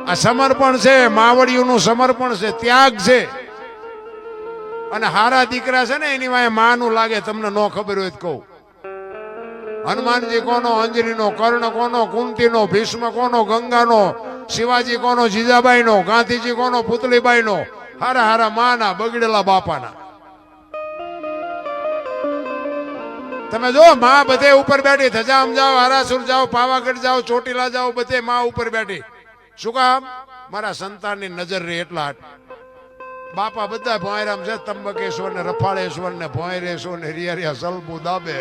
આ સમર્પણ છે, માવડિયુંનું સમર્પણ છે, ત્યાગ છે. અને હારા દીકરા છે ને એની વાંહે માનું લાગે. તમને ન ખબર હોય તો કહું, હનુમાનજી કોનો, અંજનીનો, કર્ણ કોનો, કુંતીનો, ભીષ્મ કોનો, ગંગાનો, શિવાજી કોનો, જીજાબાઈનો, ગાંધીજી કોનો, પુતળીબાઈનો. હારા હારા માના, બગડેલા બાપાના. તમે જો માં બધે ઉપર બેઠી, ધજામ જાઓ, હારાસુર જાઓ, પાવાગઢ જાઓ, ચોટીલા જાઓ, બધે માં ઉપર બેઠી. શું કામ? મારા સંતાનની નજર રહે એટલા. બાપા બધા ભોંયરામ છે, ત્રંબકેશ્વર ને રફાળેશ્વર ને ભોંયરેશ્વર ને રિયા સલબુ દાબે.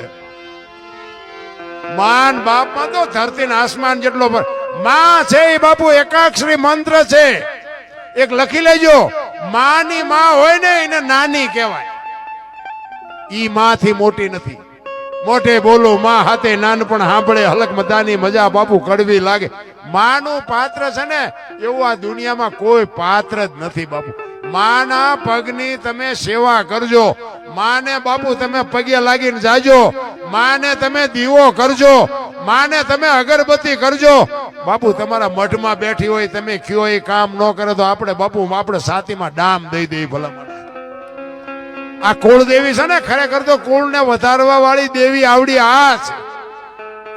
માન બાપમાં તો ધરતી ને આસમાન જેટલો માં છે. એ બાપુ એકાક્ષરી મંત્ર છે, એક લખી લેજો. માની માં હોય ને એને નાની કહેવાય. ઈ માંથી મોટી નથી. મોઢે બોલો માં હાથે નાનપણ સાંભળે, હલક મદાની મજા બાપુ કડવી લાગે. માનું પાત્ર છે ને એવું આ દુનિયામાં કોઈ પાત્ર જ નથી બાપુ. માના પગની તમે સેવા કરજો. માને બાપુ તમે પગે લાગીને જાજો. માને તમે દીવો કરજો. માને તમે અગરબત્તી કરજો. બાપુ તમારા મઠમાં બેઠી હોય, તમે કયો એ કામ ન કરે તો આપણે બાપુ આપણે સાતીમાં ડામ દઈ દઈ ભલા. આ કુળદેવી છે ને, ખરેખર તો કુળને વધારવા વાળી દેવી આવડી આ છે.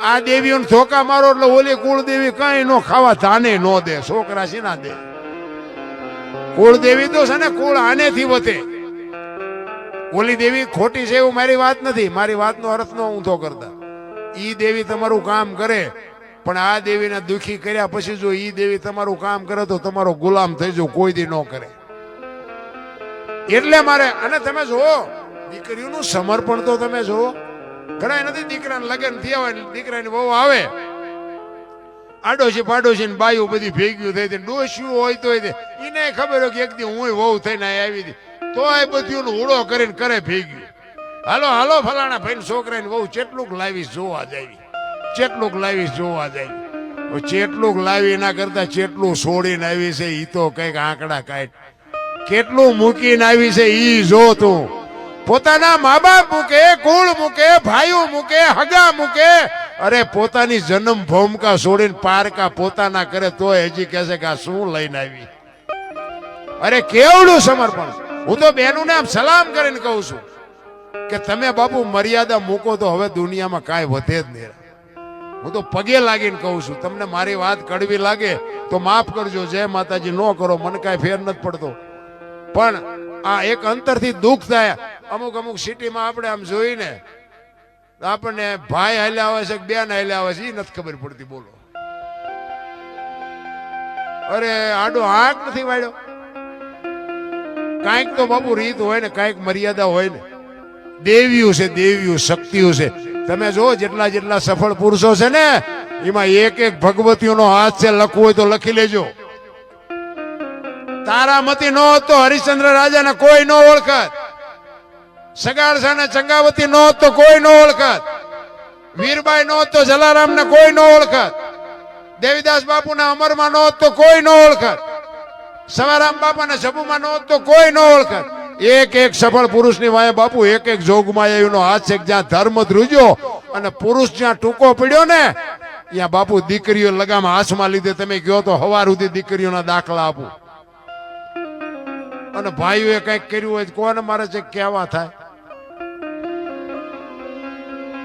આ દેવીઓને ધોકા મારો એટલે ઓલી કુળદેવી કઈ નો ખાવા ધાને નો દે, છોકરા છે ના દે. કુળદેવી તો છે ને કુળ આનેથી વધે. ઓલી દેવી ખોટી છે એવું મારી વાત નથી. મારી વાતનો અર્થ નો ઊંધો કરતા. ઈ દેવી તમારું કામ કરે, પણ આ દેવીને દુખી કર્યા પછી જો ઈ દેવી તમારું કામ કરે તો તમારો ગુલામ થઈ જાવ, કોઈ દી ન કરે. એટલે મારે, અને તમે જુઓ દીકરીઓનું સમર્પણ તો તમે જુઓ. ઘણા નથી દીકરાને લગ્ન થયા હોય, દીકરાની વહુ આવે, આડોશી પાડોશી ને બાયું બધી ભેગ્યું થઈ, ડોસ્યું હોય તો એને ખબર હોય કે એક દી હું વહુ થઈને આવી હતી, તો એ બધું હુડો કરીને કરે ભેગ્યું. હાલો હાલો ફલાણા ભાઈ છોકરાની વહુ ચેટલુંક લાવીશ જોવા જાય, ચેટલુંક લાવીશ જોવા જાય. ચેટલુંક લાવી એના કરતા ચેટલું છોડીને આવી છે ઈ તો કઈક આંકડા કાઢ. કેટલું મૂકીને આવી છે ઈ જો તું. પોતાના મા બાપ મૂકે, કુળ મૂકે, ભાઈઓ મૂકે, હગા મૂકે, અરે પોતાની જન્મ ભૂમિકા છોડીને પારકા પોતાના કરે તોય હજી કહે છે કે આ શું લઈને આવી. અરે કેવડું સમર્પણ. હું તો બહેનોને આમ સલામ કરીને કહું છું કે તમે બાપુ મર્યાદા મૂકો તો હવે દુનિયામાં કાંઈ વધે જ નહીં. હું તો પગે લાગીને કહું છું. તમને મારી વાત કડવી લાગે તો માફ કરજો, જય માતાજી ન કરો, મને કાંઈ ફેર નથી પડતો. પણ આ એક અંતરથી દુઃખ થાય. અમુક અમુક સિટીમાં આપણે આમ જોઈને આપણને ભાઈ હાલ્યા આવે છે કે બેન હાલ્યા આવે છે એ નથી ખબર પડતી. બોલો, અરે આડો આંખ નથી વાળ્યો. કાંઈક તો બાપુ રીત હોય ને, કાંઈક મર્યાદા હોય ને. દેવીઓ છે, દેવીઓ શક્તિઓ છે. તમે જો જેટલા જેટલા સફળ પુરુષો છે ને એમાં એક એક ભગવતીઓનો હાથ છે. લખવું હોય તો લખી લેજો. તારામતી નો તો હરિશ્ચંદ્ર રાજાને કોઈ નો ઓળખત. સગાળસા ને ચંગાવતી નો તો કોઈ નો ઓળખત. વીરબાઈ નો તો જલારામ ને કોઈ નો ઓળખત. દેવીદાસ બાપુ ના અમરમાં નો તો કોઈ નો ઓળખત. સવારામ બાપા ને જબુમાં નો તો કોઈ નો ઓળખત. એક એક સફળ પુરુષ ની વાય બાપુ એક એક જોગમાં એનો હાથ છે. જ્યાં ધર્મ ધ્રુજ્યો અને પુરુષ જ્યાં ટૂંકો પડ્યો ને ત્યાં બાપુ દીકરીઓ લગામ હાથમાં લીધે. તમે કહો તો હવાર સુધી દીકરીઓના દાખલા આપું. અને ભાઈઓએ કઈક કર્યું હોય કોને મારે છે કેવા થાય?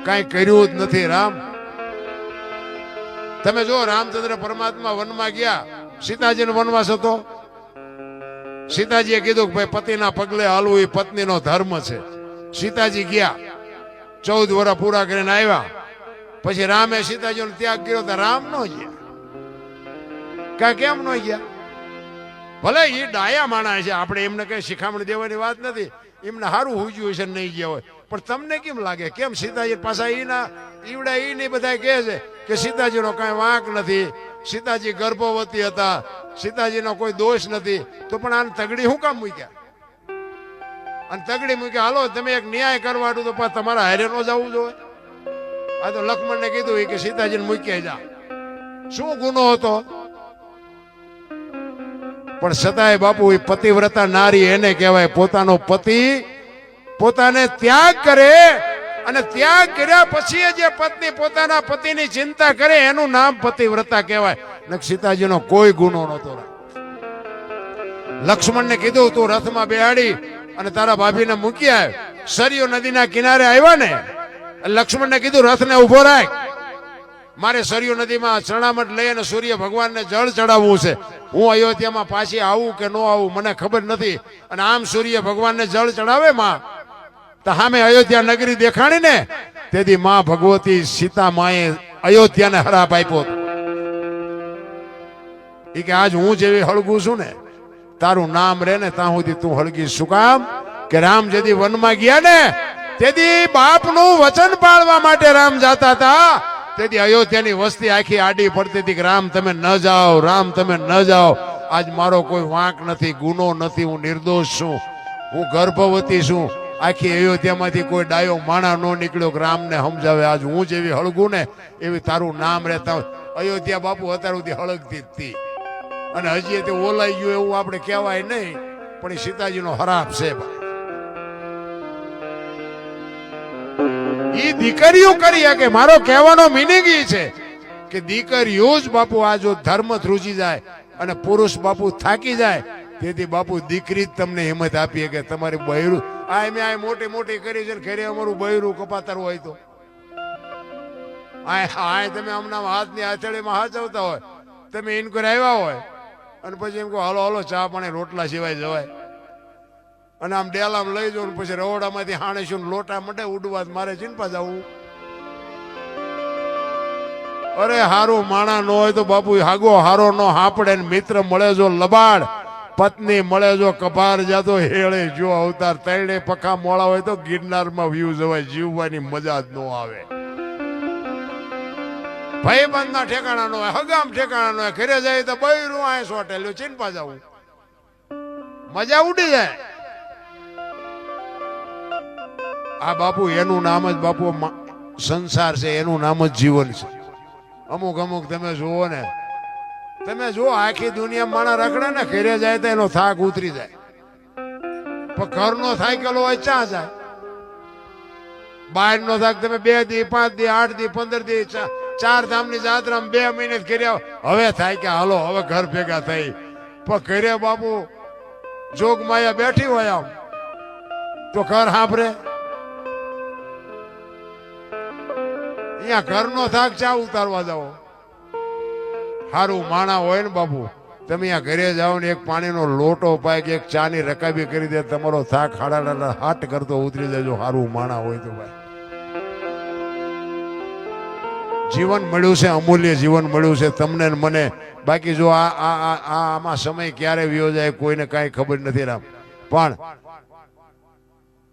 કઈ કર્યું જ નથી. રામ, તમે જો રામચંદ્ર પરમાત્મા વનમાં ગયા, સીતાજીનો વનવાસ હતો. સીતાજીએ કીધું કે ભાઈ પતિના પગલે હાલવું એ પત્નીનો ધર્મ છે. સીતાજી ગયા, 14 વર્ષ પૂરા કરીને આવ્યા. પછી રામે સીતાજીનો ત્યાગ કર્યો તો રામ નો ગયા. કા કેમ નો ગયા? ભલે એ ડાયા માણસ છે, આપણે એમને કઈ શિખામણ દેવાની વાત નથી. એમને સારું હુજ્યું છે નહીં ગયા હોય. પણ તમને કેમ લાગે કેમ સીતાજી પાછા એના ઈવડા એ નહીં બધા કહે છે કે સીતાજીનો કઈ વાંક નથી, સીતાજી ગર્ભવતી હતા, સીતાજીનો કોઈ દોષ નથી. તો પણ આને તગડી શું કામ મૂક્યા? અને તગડી મૂક્યા હાલો તમે એક ન્યાય કરવાનું તો તમારા હારે નો જવું જોઈએ. આ તો લક્ષ્મણને કીધું કે સીતાજીને મૂક્યા જા. શું ગુનો હતો? પણ છતાંય બાપુ એ પતિવ્રતા નારી એને કહેવાય. પોતાનો પતિ પોતાને ત્યાગ કરે અને ત્યાગ કર્યા પછી જે પત્ની પોતાના પતિની ચિંતા કરે એનું નામ પતિવ્રતા કહેવાય. ને સીતાજીનો કોઈ ગુનો નહોતો. લક્ષ્મણને કીધું તું રથમાં બેહાડી અને તારા ભાભીને મૂકી આવ. સરયુ નદીના કિનારે આવ્યા ને, લક્ષ્મણને કીધું રથને ઉભો રાખ, મારે સરયુ નદીમાં ચરણામઠ લઈ અને સૂર્ય ભગવાનને જળ ચડાવવું છે. હું અયોધ્યામાં પાછી આવું કે ન આવું મને ખબર નથી. અને આમ સૂર્ય ભગવાનને જળ ચડાવે માં તો સામે અયોધ્યા નગરી દેખાણી ને, તેથી માં ભગવતી સીતા માએ અયોધ્યાને હરાપ આપ્યો. એ કે આજ હું જેવી હળગું છું ને, તારું નામ રે ને ત્યાં સુધી તું હળગી. શું કામ? કે રામ જેથી વનમાં ગયા ને તેથી બાપનું વચન પાળવા માટે રામ જાતા હતા. તેથી અયોધ્યાની વસ્તી આખી આડી પડતી હતી કે રામ તમે ન જાઓ, રામ તમે ન જાઓ. આજ મારો કોઈ વાંક નથી, ગુનો નથી, હું નિર્દોષ છું, હું ગર્ભવતી છું. આખી અયોધ્યામાંથી કોઈ ડાયો માણા ન નીકળ્યો કે રામને સમજાવે. આજ હું જેવી હળગું ને એવી તારું નામ રહેતા. અયોધ્યા બાપુ અત્યાર સુધી હળગતી જ હતી અને હજી તે ઓલાઈ ગયું એવું આપણે કહેવાય નહીં, પણ એ સીતાજીનો હરાપ છે. ઈ દીકરીઓ કરી શકે. મારો કહેવાનો મિનિંગ ઈ છે કે દીકરીઓ જ બાપુ આ જો ધર્મ ધ્રુજી જાય અને પુરુષ બાપુ થાકી જાય, તેથી બાપુ દીકરી જ તમને હિંમત આપીએ કે તમારી બૈરું આ મેં આ મોટી મોટી કરી છે, ઘરે અમારું બૈરું કપાતર હોય તો આ તમે હમણાં હાથની હથેળીમાં હાચવતા હોય, તમે ઇન્કર આવ્યા હોય અને પછી એમ કહો હાલો હાલો ચા પાણી રોટલા સિવાય જવાય. અને આમ ડેલામાં લઈ જાઉં પછી રવડામાંથી હાણેશું લોટા મંડે ઉડવા, મારે ચિંપા જવું. અરે હારું માણા ન હોય તો બાપુ હાગો હારો નો હાપડે. મિત્ર મળે જો લબાડ, પત્ની મળે જો કપાર જાતો હેળે જો અવતાર. તૈણે પખા મોળા હોય તો ગિરનારમાં વ્યૂ જવાય, જીવવાની મજા જ ન આવે. ભાઈબંધ ના ઠેકાણા નો હોય, હગામ ઠેકાણા નો હોય, ઘરે જાય તો બૈરું આ સોટેલું ચિંપા જવું, મજા ઉડી જાય. આ બાપુ એનું નામ જ બાપુ સંસાર છે, એનું નામ જ જીવન છે. અમુક અમુક તમે જુઓ ને, તમે જુઓ આખી દુનિયા માણા રખડે ને, ઘરે જાય તો એનો થાક ઉતરી જાય, પણ ઘરનો થાકેલો હોય ચા જાય. બહાર નો થાક તમે 2 દી 5 દી 8 દી 15 દી 4 ધામની જાત્રામાં 2 મહિને કર્યા, હવે થાય કે હાલો હવે ઘર ભેગા થઈ. પણ ઘરે બાપુ જોગ માયા બેઠી હોય આમ તો ઘર સાંભળે. અહીંયા ઘરનો થાક ચા ઉતારવા જાઓ. સારું માણા હોય ને બાપુ, તમે અહીંયા ઘરે જાઓ ને એક પાણીનો લોટો પાય કે એક ચા ની રકાબી કરી દે, તમારો થાક હાડા હાટ કરતો ઉતરી જાય. જો સારું માણા હોય તો ભાઈ જીવન મળ્યું છે, અમૂલ્ય જીવન મળ્યું છે તમને ને મને. બાકી જો આમાં સમય ક્યારે વ્યો જાય કોઈને કાંઈ ખબર નથી રામ. પણ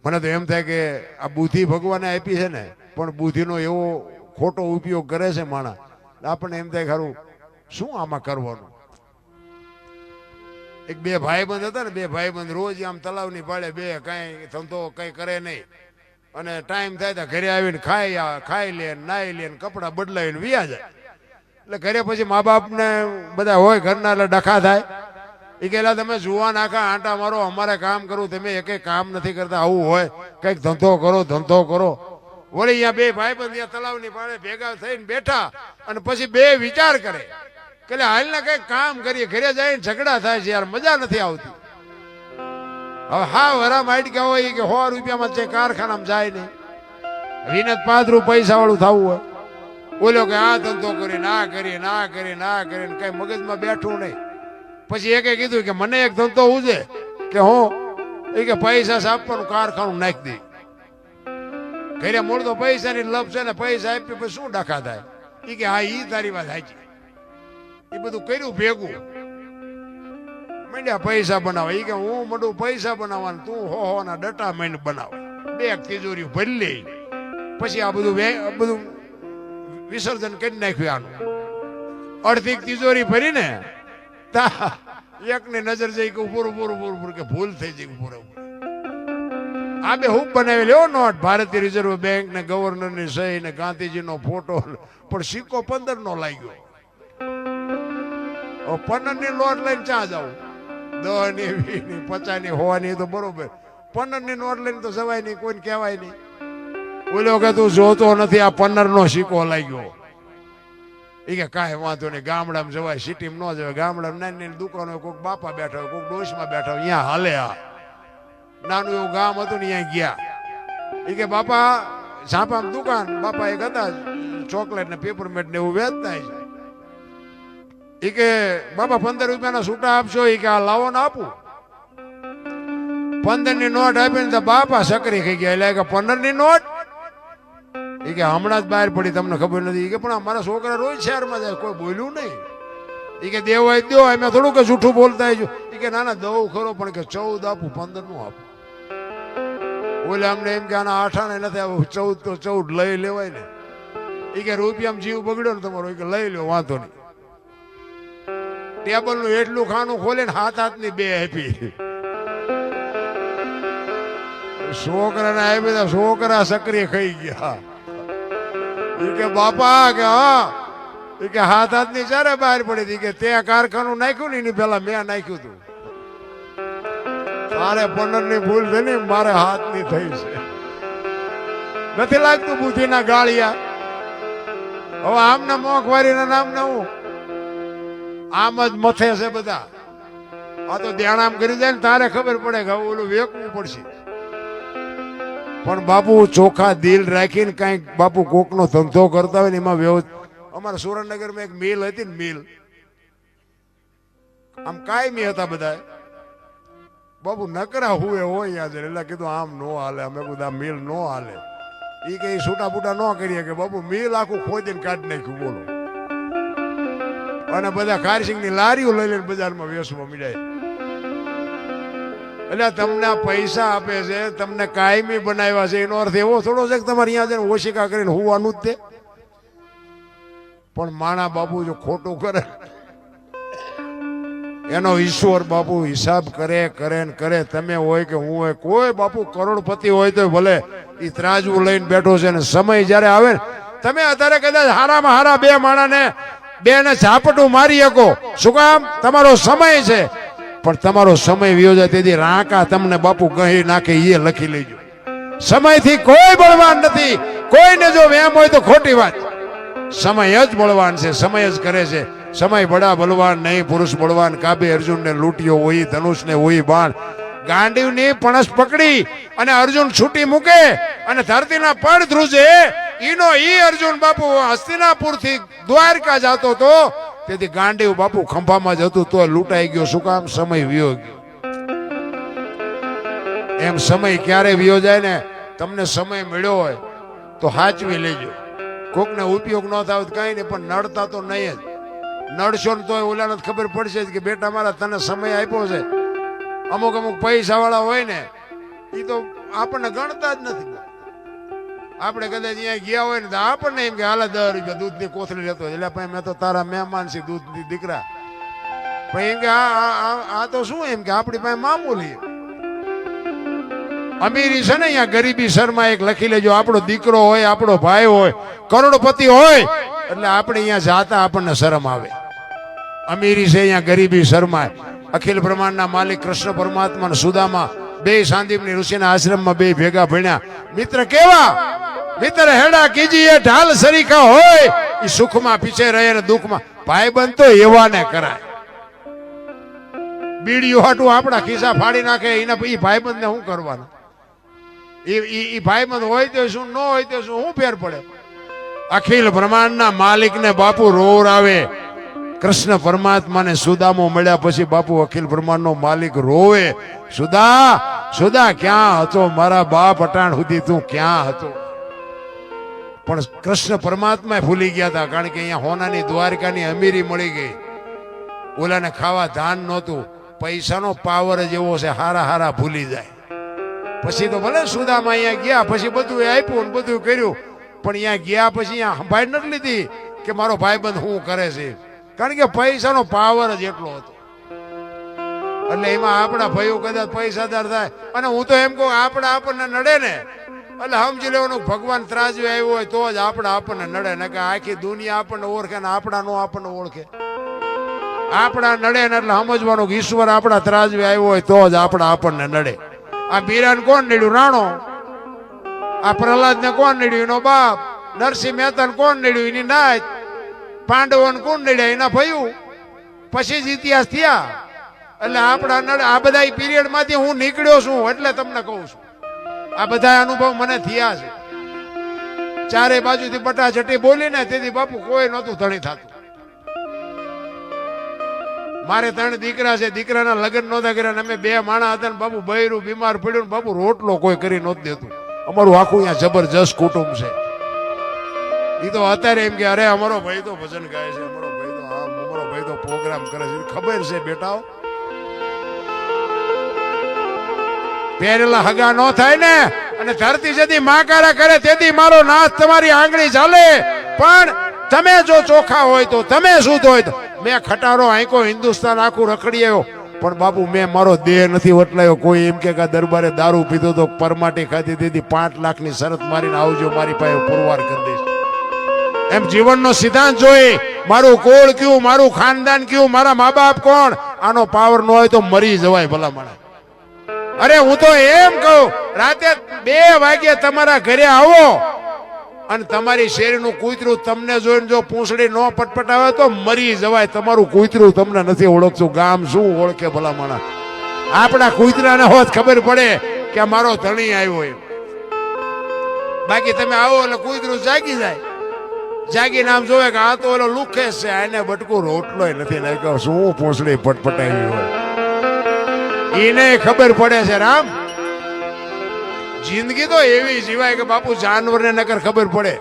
મને તો એમ થાય કે આ બુદ્ધિ ભગવાને આપી છે ને, પણ બુદ્ધિનો એવો ખોટો ઉપયોગ કરે છે માણા. આપણને એમ થાય ખરું શું આમાં કરવાનું. એક 2 ભાઈબંધ હતા ને, 2 ભાઈબંધ રોજ આમ તલાવની પાડે, 2 કાંઈ ધંધો કંઈ કરે નહીં, અને ટાઈમ થાય તો ઘરે આવીને ખાઈ લે, નાઈ લે, કપડા બદલાવીને વ્યા જાય. એટલે ઘરે પછી મા બાપને બધા હોય ઘરના, એટલે ડખા થાય. એ કહેલા તમે જુવા નાખા આંટા મારો, અમારે કામ કરવું, તમે એકે કામ નથી કરતા. આવું હોય કંઈક ધંધો કરો, ધંધો કરો. વળી અહીંયા 2 ભાઈબંધ અહીંયા તલાવની પાડે ભેગા થઈને બેઠા અને પછી 2 વિચાર કરે કે હાલ ને કઈક કામ કરીએ. ઘરે જઈને ઝઘડા થાય છે યાર, મજા નથી આવતી. હવે હા વરા માટકા હોય કે 100 રૂપિયામાં છે કારખાનામાં જાય નહીં, વિનત 5 રૂપિયા પૈસા વાળું થવું હોય. બોલ્યો કે આ ધંધો કરી ના કરી ના કરી ના કરીને કઈ મગજમાં બેઠું નહીં. પછી એકે કીધું કે મને એક ધંધો ઉજે કે હું એ કે પૈસા આપવાનું કારખાનું નાખી દે. ઘરે મૂળ તો પૈસાની લપ છે ને, પૈસા આપી પછી શું ડખા થાય. એ કે હા ઈ તારી વાત સાચી. એ બધું કર્યું ભેગું, મંડ્યા પૈસા બનાવે. એ કે હું મંડું પૈસા બનાવવાનું, તું હો ના ડટા મહિને બનાવ. 2 તિજોરી ભરી લે. પછી આ બધું વિસર્જન કરી નાખ્યું. આનું અડધી તિજોરી ભરીને એકની નજર જઈ કે પૂરું કે ભૂલ થઈ જાય પૂરું. આ 2 હું બનાવી લેવો નોટ, ભારતીય રિઝર્વ બેંક ને ગવર્નર ની સહી ને ગાંધીજી નો ફોટો, પણ સિક્કો 15 નો લાગ્યો. 15 ની નોટ લઈને ચા જાવ, 10 ની 20 ની 50 ની 100 ની તો બરોબર, 15 ની નોટ લઈને તો જવાય નહીં, કોઈને કહેવાય નહીં. ઓલો કે તું જોતો નથી, આ 15નો સિક્કો લાગ્યો. એ કે કાંઈ વાંધો નહીં, ગામડામાં જવાય, સિટીમાં ન જવાય. ગામડામાં નાની નાની દુકાનો, કોઈક બાપા બેઠા હોય, કોઈક ડોશમાં બેઠા હોય, અહીંયા હાલે. આ નાનું એવું ગામ હતું ને, અહીંયા ગયા. એ કે બાપા ઝાંપામાં દુકાન, બાપા એક હતા ચોકલેટ ને પેપરમેટ ને એવું વેચતા છે. એ કે બાપા 15 રૂપિયાના છૂટા આપશો? એ કે આ લાવો ને આપું. 15ની નોટ આપીને તો બાપા સકરી ખાઈ ગયા. એટલે કે 15ની નોટ? એ કે હમણાં જ બહાર પડી, તમને ખબર નથી. એ કે પણ અમારા છોકરા રોજ શહેરમાં જાય, કોઈ બોલ્યું નહીં. એ કે દેવાય દો, અમે થોડું કે જૂઠું બોલતા છું. એ કે ના ના દઉં ખરો, પણ કે 14 આપું, 15 નું આપું. બોલે અમને એમ કે આના 8 આને નથી આવું, 14 તો 14 લઈ લેવાય ને. એ કે રૂપિયામાં જીવ બગડ્યો ને તમારો, એ કે લઈ લો, વાંધો નહીં. ટેબલ નું એટલું ખાનું ખોલે ને હાથની 2 આપી. છોકરાને આપી તો છોકરા સક્રિય ખાઈ ગયા. એ કે બાપા કે હા, એ કે હાથની ચારે બહાર પડી હતી. કે ત્યાં કારખાનું નાખ્યું ને એની પેલા મેં નાખ્યું હતું. તારે 15ની ભૂલ થઈ ને, મારે હાથની થઈ છે. નથી લાગતું બુદ્ધિના ગાળિયા? હવે આમના મોંઘવારીના નામ ના હું આમ જ મથે છે બધા. આ તો ધ્યાન આમ કરી જાય ને તારે ખબર પડે કે ઓલું વેકવું પડશે. પણ બાપુ ચોખ્ખા દિલ રાખીને કઈક બાપુ કોકનો ધંધો કરતા હોય ને એમાં અમારા સુરેન્દ્રનગરમાં એક મિલ હતી ને, મિલ આમ કાયમી હતા બધા. બાપુ નકરા હુએ હોય યાદ, એટલે કીધું આમ નો હાલે. અમે કીધું આ મિલ નો હાલે. એ કઈ છૂટા બૂટા ન કરીએ કે બાપુ મિલ આખું ખોદીને કાઢી નાખ્યું. બોલો. અને બધા ખારસિંગ ની લારીઓ લઈ લઈને બજારમાં વેચવા મળ્યા. એટલે તમને પૈસા આપે છે, તમને કાયમી બનાવ્યા છે, એનો અર્થ એવો થોડો છે કે તમારે અહીંયા જઈને ઓશિકા કરીને હોવાનું જ તે. પણ માણા બાપુ જો ખોટું કરે એનો ઈશ્વર બાપુ હિસાબ કરે કરે ને કરે. તમે હોય કે હું હોય, કોઈ બાપુ કરોડપતિ હોય તો ભલે એ ત્રાજવું લઈને બેઠો છે. ને સમય જયારે આવે ને, તમે અત્યારે કદાચ હારામાં હારા 2 માણાને 2 ને ઝાપટું મારી શકો. શું કામ? તમારો સમય છે. પણ તમારો સમય વિયો જાય તેથી રાંકા તમને બાપુ ગહી નાખે, એ લખી લેજો. સમયથી કોઈ બળવાન નથી. કોઈને જો વેમ હોય તો ખોટી વાત. સમય જ બળવાન છે, સમય જ કરે છે. સમય બડા બલવાન નહીં, પુરુષ બળવાન. કાબે અર્જુન ને લૂંટ્યો હોય, ધનુષ ને હોય બાણ. ગાંડીવની પણસ પકડી અને અર્જુન છૂટી મૂકે અને ધરતીના પડ ધ્રુજે. ઈનો ઈ અર્જુન બાપુ હસ્તિનાપુર થી દ્વારકા જતો તો, તેથી ગાંડીવ બાપુ ખંભામાં જ હતું તો લૂંટાઈ ગયો. શું કામ? સમય વિયો ગયો. એમ સમય ક્યારે વિયો જાય ને, તમને સમય મળ્યો હોય તો સાચવી લેજો. કોકને ઉપયોગ ન થાય કઈ નહીં, પણ નડતા તો નહીં જ. નડશો ને તો ઓલાને ખબર પડશે કે બેટા મારા તને સમય આપ્યો છે. અમુક અમુક પૈસા વાળા હોય ને, એ તો આપણને ગણતા જ નથી. આપણે કદાચ અહીંયા ગયા હોય ને તો આપણને એમ કે હાલે 10 રૂપિયા દૂધની કોથળી લેતો, એટલે ભાઈ મેં તો તારા મહેમાન છે, દૂધની દીકરા. ભાઈ એમ કે આ તો શું, એમ કે આપણી પાસે મામૂલી. અમીરી છે ને અહીંયા ગરીબી શર્મા એક લખી લેજો. આપણો દીકરો હોય, આપણો ભાઈ હોય, કરોડપતિ હોય, એટલે આપણે અહીંયા જાતા આપણને શરમ આવે. અમીરી છે અહીંયા ગરીબી શર્મા. અખિલ બ્રહ્માંડના માલિક કૃષ્ણ પરમાત્મા ને સુદામા 2 સાંદીપની ઋષિના આશ્રમમાં 2 ભેગા ભણ્યા. મિત્ર કેવા? મિત્ર હેડા કીજીએ ઢાલ સરીખા હોય, એ સુખમાં પીછે રહે ને દુઃખમાં. ભાઈબંધ તો એવાને કરાય. બીડીઓ હાટું આપણા ખિસ્સા ફાડી નાખે, એના એ ભાઈબંધ ને શું કરવાનું? એ ભાઈબંધ હોય તો શું, ન હોય તો શું ફેર પડે? અખિલ બ્રહ્માંડના માલિક ને બાપુ રોર આવે. કૃષ્ણ પરમાત્માને સુદામો મળ્યા પછી બાપુ અખિલ બ્રહ્માંડનો માલિક રોવે. સુદા સુદા ક્યાં હતો? મારા બાપ અટાણ સુધી તું ક્યાં હતો? પણ કૃષ્ણ પરમાત્મા ભૂલી ગયા હતા, કારણ કે અહીંયા હોનાની દ્વારકાની અમીરી મળી ગઈ. ઓલાને ખાવા ધાન નહોતું. પૈસાનો પાવર જ એવો છે, હારા હારા ભૂલી જાય. પછી તો ભલે સુદામા અહીંયા ગયા, પછી બધું આપ્યું ને બધું કર્યું, પણ અહીંયા ગયા પછી અહીંયા સંભાળ નથી લીધી કે મારો ભાઈબંધ શું કરે છે, કારણ કે પૈસાનો પાવર જ એટલો હતો. એટલે એમાં આપણા ભાઈઓ કદાચ પૈસાદાર થાય, અને હું તો એમ કહું આપણને નડે ને, એટલે સમજી લેવાનું ભગવાન ત્રાજવે આવ્યો હોય તો જ આપણને નડે, ને કે આખી દુનિયા આપણને ઓળખે ને આપણા નો આપણને ઓળખે. આપણા નડે ને એટલે સમજવાનું કે ઈશ્વર આપણા ત્રાજવે આવ્યો હોય તો જ આપણને નડે. આ બીરાન કોણ નડ્યું? રાણો. આ પ્રહલાદ ને કોણ નડ્યું? એનો બાપ. નરસિંહ મહેતા કોણ નડ્યું? એની નાત. પાંડવોને કોણ નડ્યા? એના ભયું. પછી જ ઇતિહાસ થયા. એટલે આપણા આ બધા પીરિયડ માંથી હું નીકળ્યો છું એટલે તમને કહું છું. આ બધા અનુભવ મને થયા છે. ચારે બાજુથી બટાચટી બોલીને તેથી બાપુ કોઈ નહોતું ધણી થતું. મારે 3 દીકરા છે, દીકરાના લગ્ન નહોતા કર્યા. અમે 2 માણા હતા ને બાપુ બૈરું બીમાર પડ્યું ને બાપુ રોટલો કોઈ કરી નહોતું દેતું. અમારું આખું અહીંયા જબરજસ્ત કુટુંબ છે. એ તો અત્યારે એમ કે અરે અમારો ભાઈ તો ભજન ગાય છે, અમારો ભાઈ તો આમ, અમારો ભાઈ તો પ્રોગ્રામ કરે છે. ખબર છે બેટાઓ, પહેરેલા હગા નો થાય ને. અને ધરતી જેથી માકારા કરે તેથી મારો નાથ તમારી આંગળી ચાલે. પણ તમે જો ચોખ્ખા હોય તો, તમે શુદ્ધ હોય તો. મેં ખટારો આંકો હિન્દુસ્તાન આખું રખડી આવ્યો પણ બાપુ મેં મારો દેહ નથી વટલાયો. કોઈ એમ કે દરબારે દારૂ પીધો તો પરમાટી ખાધી દીધી 5 લાખની શરત મારીને આવજો મારી પાસે પુરવાર કરી દઈશ. એમ જીવનનો સિદ્ધાંત જોઈ મારું કોળ કયું, મારું ખાનદાન કયું, મારા મા બાપ કોણ, આનો પાવર ન હોય તો મરી જવાય ભલા માણસ. અરે હું તો એમ કહું, રાતે 2 વાગે તમારા ઘરે આવો અને તમારી શેરીનું કૂતરું તમને જોઈને જો પૂંછડી ન પટપટાવે તો મરી જવાય. તમારું કૂતરું તમને નથી ઓળખતું, ગામ શું ઓળખે ભલા માણસ. આપણા કૂતરાને હોત ખબર પડે કે મારો ધણી આવ્યો એમ. બાકી તમે આવો એટલે કૂતરું જાગી જાય. જાગીને આમ જોવે કે આ તો ઓલો લુખેશ છે, આને બટકું રોટલો નથી નાખ્યો, શું પૂંછડી પટપટાવી હોય એને ખબર પડે છે. રામ, જિંદગી તો એવી જીવાય કે બાપુ જાનવરને નકર ખબર પડે.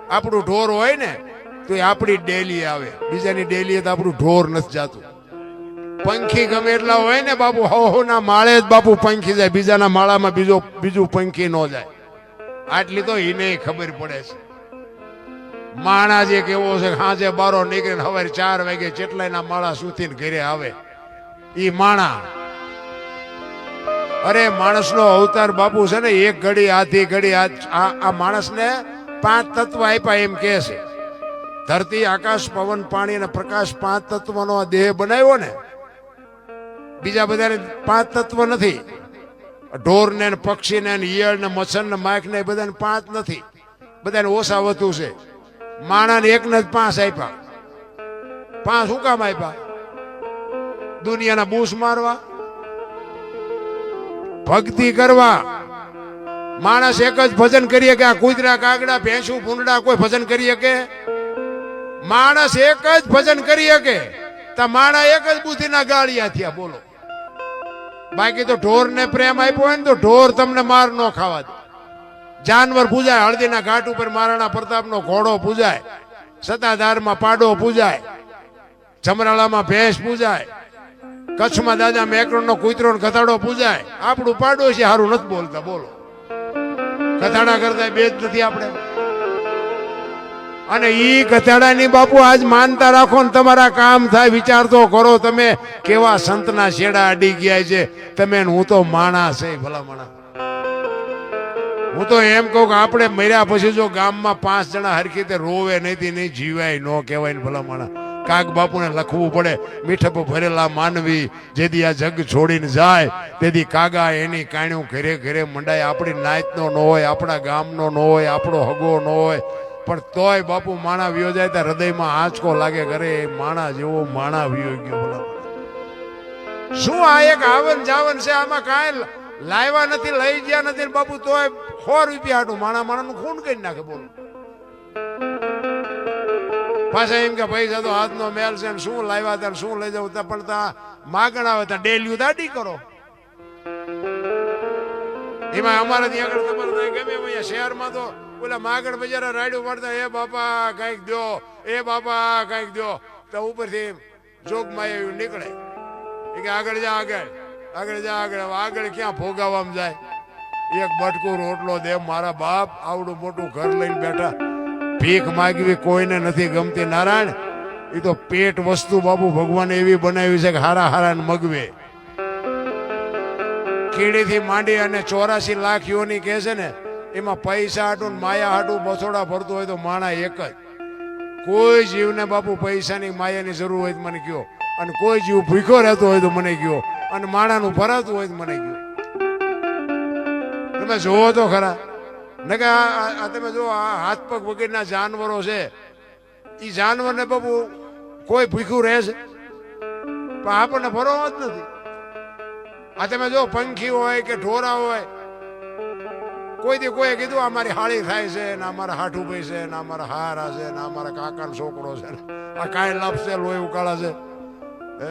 આપણું ઢોર હોય ને તો એ આપણી ડેલી આવે, બીજાની ડેલી તો આપણું ઢોર નથી જાતું. પંખી ગમે એટલા હોય ને બાપુ, હવના માળે જ બાપુ પંખી જાય, બીજાના માળામાં બીજું પંખી ન જાય. આટલી તો એને ખબર પડે છે. માણસ એક એવો છે સાંજે બારો નીકળીને સવારે 4 વાગે ચેટલાયના માળા સુધીને ઘરે આવે. ઈ માણા, અરે માણસનો અવતાર બાપુ છે ને, એક ઘડી આધી ઘડી આ માણસને 5 તત્વ આપ્યા એમ કે છે. ધરતી, આકાશ, પવન, પાણી અને પ્રકાશ 5 તત્વનો દેહ બનાવ્યો ને. બીજા બધાને 5 તત્વ નથી. ઢોર ને પક્ષી ને ઈયળ ને મચ્છર ને માખ ને બધાને 5 નથી, બધાને ઓછા વધુ છે. માણાને એકને જ 5 આપ્યા. 5 શું કામ આપ્યા? દુનિયાના બૂસ મારવા, ભક્તિ કરવા. માણસ એક જ ભજન કરીએ કે આ કૂતરા કાગડા ભેંસું ભૂંડા કોઈ ભજન કરીએ કે? માણસ એક જ ભજન કરીએ કે તા માણા એક જ બુદ્ધિના ગાળિયા થયા. બોલો, બાકી તો ઢોર ને પ્રેમ આપ્યો હોય ને તો ઢોર તમને માર ન ખાવા દે. જાનવર પૂજાય, હળદીના ઘાટ ઉપર મહારાણા પ્રતાપનો ઘોડો પૂજાય, સતાધારમાં પાડો પૂજાય, જમરાળામાં ભેંસ પૂજાય, કચ્છમાં દાદા મેકરણનો કૂતરો ને ગધાડો પૂજાય. આપણું પાડોશી હારું નથી બોલતા. બોલો, ગધાડા કરતા બે જ નથી આપણે. અને ઈ ગધાડાની બાપુ આજ માનતા રાખો ને તમારા કામ થાય. વિચાર તો કરો તમે કેવા સંતના શેડા અડી ગયા છે તમે. હું તો માણસ છે ભલા માણસ. હું તો એમ કહું કે આપણે મર્યા પછી જો ગામમાં 5 જણા હરખી રીતે રોવે નહીં જીવાય ન કહેવાય ને ભલા માણસ. કાગ બાપુને લખવું પડે, મીઠપ ભરેલા માનવી જેથી આ જગ છોડીને જાય તેથી કાગા એની કાણ્યું ઘરે ઘરે મંડાય. આપણી નાતનો ન હોય, આપણા ગામનો ન હોય, આપણો હગો ન હોય, પણ તોય બાપુ માણા વિયો જાય ત્યાં હૃદયમાં આંચકો લાગે. કરે માણા જેવો માણા વિયો ગયો ભલા. શું આ એક આવન જાવન છે, આમાં કાંઈ લાવ્યા નથી, લઈ ગયા નથી બાપુ, તોય 100 રૂપિયા હાટું માણાનું ખૂન કરી નાખે. બોલો, પાછા એમ કે પૈસા તો હાથનો મેલ છે ને શું લાવ્યા હતા શું લઈ જવું, પણ ત્યાં માગણ આવે ત્યાં ડેલ્યુ દાડી કરો. એમાં અમારે ત્યાં આગળ ખબર થાય ગમે અહીંયા શહેરમાં તો ઓલા માગણ બજારા રાડ્યું પડતા, એ બાપા કઈક દો, એ બાપા કઈક દો, તો ઉપરથી જોગમાં એવું નીકળે કે આગળ જા, આગળ જા, આગળ ક્યાં ભોગાવામાં જાય. એક બટકું રોટલો દે. મારા બાપ આવડું મોટું ઘર લઈને બેઠા, ભીખ માગવી કોઈને નથી ગમતી. નારાયણ, એ તો પેટ વસ્તુ બાપુ ભગવાને એવી બનાવી છે કે હારા હારા મગવે. કીડીથી માંડી અને 84 લાખ યોની કહે છે ને, એમાં પૈસા હાટું માયા હાટું બસોડા ભરતું હોય તો માણા એક જ. કોઈ જીવને બાપુ પૈસાની માયાની જરૂર હોય તો મને કયો, અને કોઈ જીવ ભૂખ્યો રહેતો હોય તો મને કયો, અને માણાનું ભરાતું હોય તો મને કયો. તમે જોવો તો ખરા, ને કે આ તમે જો આ હાથ પગ વગેરેના જાનવરો છે, એ જાનવરને બાપુ કોઈ ભૂખ્યું રહે છે? પણ આપણને ભરવો જ નથી. આ તમે જો પંખી હોય કે ઢોરા હોય, કોઈ દી કોઈ કીધું આ મારી હાળી થાય છે ને અમારા હાઠુભાઈ છે ને અમારા હારા છે ને અમારા કાકાનો છોકરો છે ને આ કાંઈ લાભશે લોહી ઉકાળા છે? હે,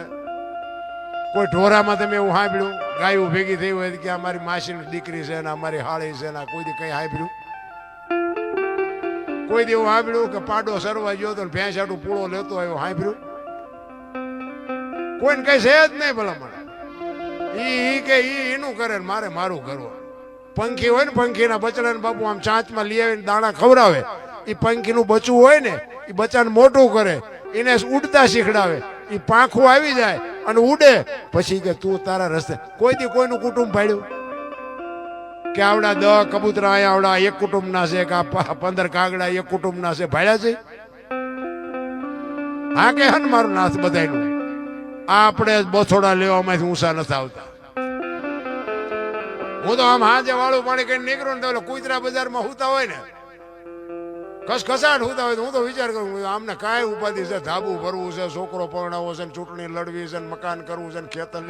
કોઈ ઢોરામાં તમે એવું સાંભળ્યું ગાયું ભેગી થઈ હોય કે અમારી માસીની દીકરી છે ને અમારી હાળી છે ને કોઈ દી કઈ સાંભળ્યું? કોઈ દી એવું સાંભળ્યું કે પાડો સરવા ગયો તો ભેંસ આટું પૂળો લેતો આવ્યો સાંભળ્યું? કોઈને કઈ છે જ નહીં ભલામણ. ઈ કે એનું કરે ને મારે મારું કરવું. પંખી હોય ને, પંખીના બચડાને બાપુ આમ ચાંચમાં લઈ આવીને દાણા ખવડાવે. એ પંખીનું બચ્ચું હોય ને, એ બચ્ચાને મોટું કરે, એને ઉડતા શીખડાવે. એ પાંખું આવી જાય અને ઉડે, પછી કે તું તારા રસ્તે. કોઈ દી કોઈનું કુટુંબ ભાડ્યું કે આવડા 10 કબૂતરા અહીંયા આવડા એક કુટુંબના છે કે 15 કાગડા એક કુટુંબના છે, ભાડ્યા છે? હા કે હન મારું નાથ બધાયનું. આપણે બથોડા લેવામાંથી ઊંચા નથી આવતા. હું તો આમ હાજે વાળું પાણી કઈ નીકળું ને તો કુતરા બજારમાં હુતા હોય ને, ખસખસાટ હુતા હોય તો હું તો વિચાર કરું આમને કાંઈ ઉપાધિ છે? ધાબુ ભરવું છે, છોકરો પરણાવો છે, ચૂંટણી લડવી છે, મકાન કરવું છે, ખેતર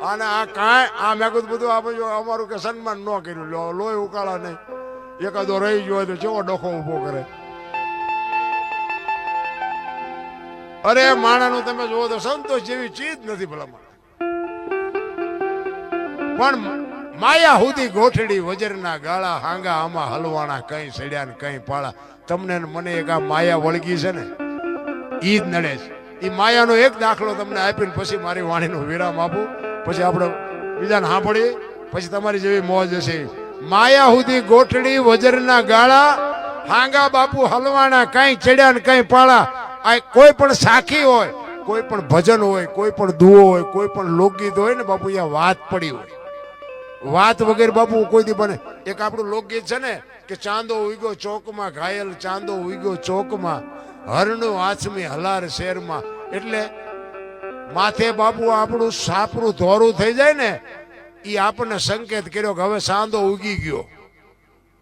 અને આ કાંઈ આ મેં કીધું બધું આપણે અમારું કે સન્માન ન કર્યું, લોહી ઉકાળા નહીં. એકાદો રહી ગયો હોય તો કેવો ડોખો ઉભો કરે. અરે માણાનું તમે જોવો તો સંતોષ જેવી ચીજ નથી ભલામણ. પણ માયા હુદી ગોઠડી વજરના ગાળા, હાંગા આમાં હલવાણા, કઈ સડ્યા ને કઈ પાળા. તમને મને એક આ માયા વળગી છે ને, ઈ જ નડે છે. એ માયાનો એક દાખલો તમને આપીને પછી મારી વાણીનો વિરામ આપું, પછી આપણે બીજાને સાંભળીએ, પછી તમારી જેવી મોજ હશે. માયા હુદી ગોઠડી વજરના ગાળા, હાંગા બાપુ હલવાણા, કઈ ચડ્યા ને કઈ પાળા. આ કોઈ પણ સાખી હોય, કોઈ પણ ભજન હોય, કોઈ પણ દુઓ હોય, કોઈ પણ લોકગીત હોય ને બાપુ, અહીંયા વાત પડી હોય. વાત વગેરે બાપુ કોઈ દી બને. એક આપણું લોકગીત છે ને કે ચાંદો ઉગ્યો ચોકમાં ઘાયલ, ચાંદો ઉગ્યો ચોકમાં, હરણું આછમી હલાર શેરમાં. એટલે માથે બાપુ આપણું સાપરું ધોરું થઈ જાય ને, એ આપણને સંકેત કર્યો કે હવે ચાંદો ઉગી ગયો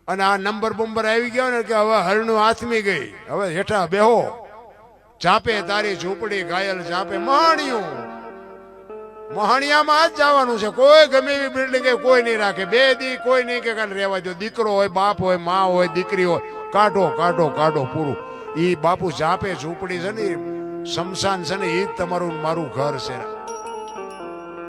અને આ નંબર બંબર આવી ગયો ને કે હવે હરણું આથમી ગઈ, હવે હેઠા બેહો. ચાપે તારી ઝૂંપડી ઘાયલ ચાપે મહાણિયું. મહાણિયામાં જ જવાનું છે. કોઈ ગમે એવી બિલ્ડિંગ કોઈ નહીં રાખે. 2 દી કોઈ નહીં કે રહેવા દો. દીકરો હોય, બાપ હોય, મા હોય, દીકરી હોય, કાઢો કાઢો કાઢો પૂરું. ઈ બાપુ ચાપે ઝૂંપડી છે ને, શમશાન છે ને, એ જ તમારું મારું ઘર છે.